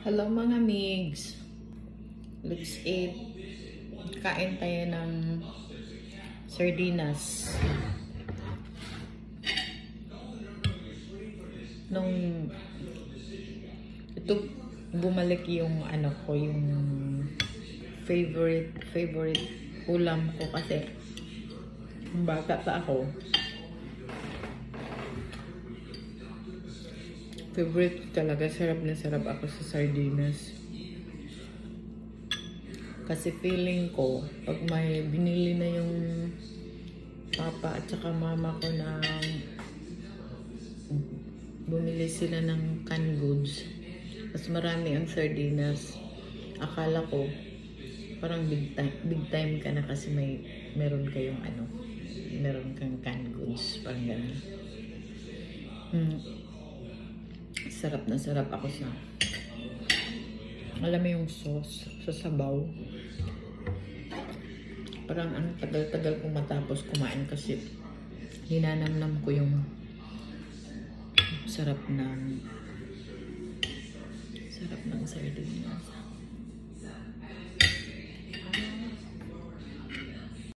Hello mga migs. Let's eat. Kain tayo ng sardinas. Nung ito bumalik yung ano ko, yung favorite ulam ko kasi bata pa ako. Favorite talaga, sarap na sarap ako sa sardinas. Kasi feeling ko, pag may binili na yung papa at saka mama ko na bumili sila ng canned goods, mas marami ang sardinas. Akala ko, parang big time ka na kasi meron kayong meron kang canned goods, parang ganun. Sarap na sarap ako sa, alam mo yung sauce sa sabaw. Parang ang tagal-tagal kong matapos kumain kasi hinanamnam ko yung sarap ng sardinas.